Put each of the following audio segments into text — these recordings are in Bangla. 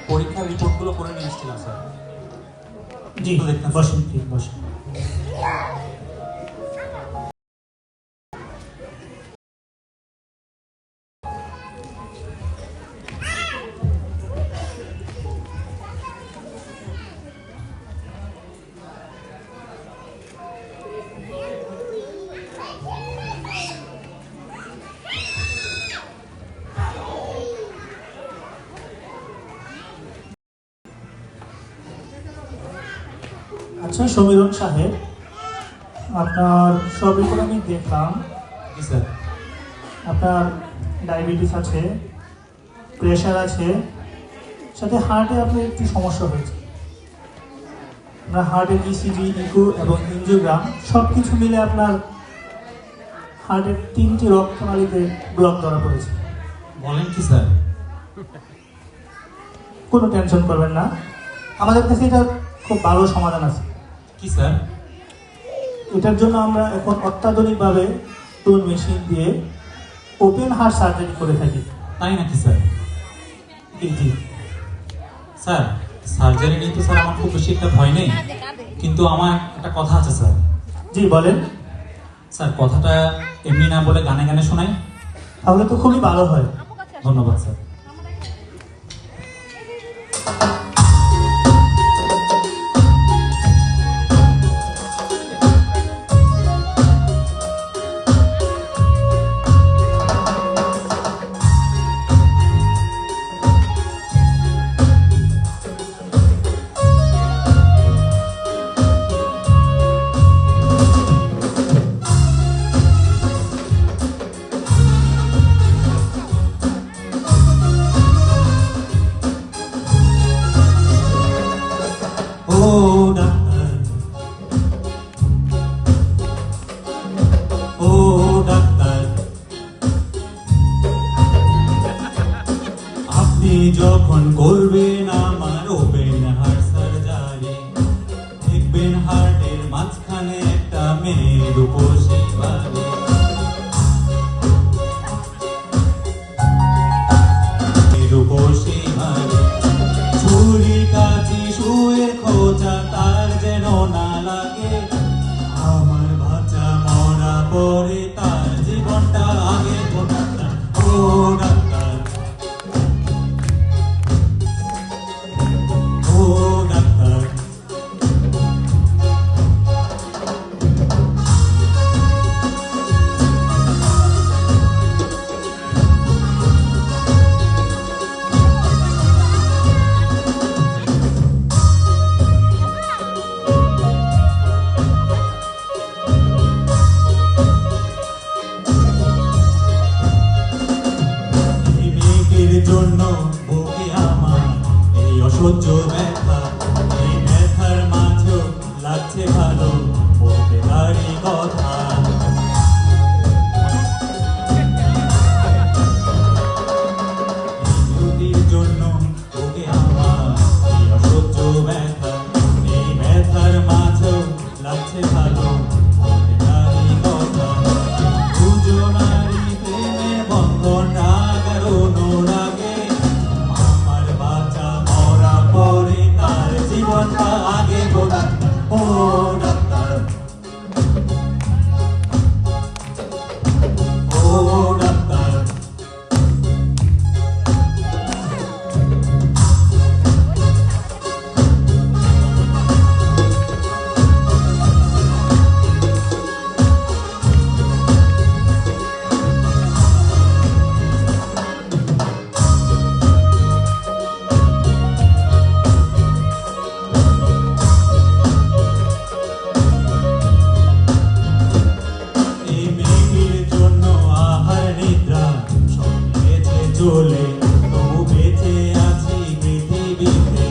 পরীক্ষার রিপোর্টগুলো করে নিয়ে এসেছিলাম স্যার। জি বসেন, ঠিক বসেন। আচ্ছা সমীরণ সাহেব, আপনার সব রিপোর্ট আমি দেখলাম। জি স্যার। আপনার ডায়াবেটিস আছে, প্রেশার আছে, সাথে হার্টে আপনার একটু সমস্যা হয়েছে। আপনার হার্টের ইসিজি, ইকো এবং এনজিওগ্রাম সব কিছু মিলে আপনার হার্টের 3টি রক্তনালীতে ব্লক ধরা পড়েছে। বলেন কি স্যার? কোনো টেনশন করবেন না, আমাদের কাছে এটা খুব ভালো সমাধান আছে। কি স্যার? এটার জন্য আমরা এখন অত্যাধুনিকভাবে নতুন মেশিন দিয়ে ওপেন হার্ট সার্জারি করে থাকি। তাই নাকি স্যার? জি স্যার, সার্জারি নিয়ে তো স্যার আমার খুব বেশি একটা ভয় নেই, কিন্তু আমার একটা কথা আছে স্যার। জি বলেন। স্যার কথাটা এমনি না বলে গানে গানে শোনাই। তাহলে তো খুবই ভালো হয়। ধন্যবাদ স্যার। যখন করবেন আমার ওপেন হার্ট সার্জারি, দেখবেন হার্টের মাঝখানে একটা মেয়ের রূপসী বাড়ি। রূপসী বাড়ি, ছুরি কাঁচি শুয়ে খোঁজা তার যেন না লাগে। আমার বাচ্চা মরা পরে তার জীবনটা আগে গোটা। ও ডাক্তার, ও ডাক্তার, এই মেয়েটির জন্য বুকে আমার এই অসহ্য ব্যথা। এই ব্যথার মাঝেও লাগছে ভালো বলতে তারই কথা। এই মেয়েটির জন্য বুকে আমার এই অসহ্য ব্যথা। এই ব্যথার মাঝেও লাগছে ভালো বলতে তারই কথা। দুজনারই প্রেমের বন্ধন রাগ আর অনুরাগে। আমার বাচ্চা মরা পরে তার জীবনটা আগে গোটা। ও ডাক্তার, ও ডাক্তার, এই মেয়েটির জন্য আহার নিদ্রা সব নিয়েছে চলে, তবু বেঁচে আছি পৃথিবীতে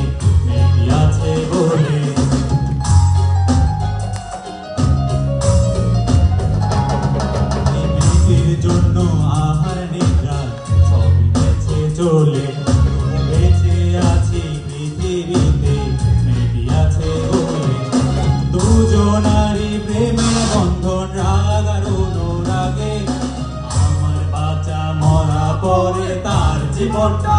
মেয়েটি আছে বলে। এই মেয়েটির জন্য আহার নিদ্রা সব নিয়েছে চলে, তবু বেঁচে আছি পৃথিবীতে মেয়েটি আছে বলে। দুজনারই প্রেমের বন্ধন রাগ আর অনুরাগে। আমার বাচ্চা মরা পরে তার জীবনটা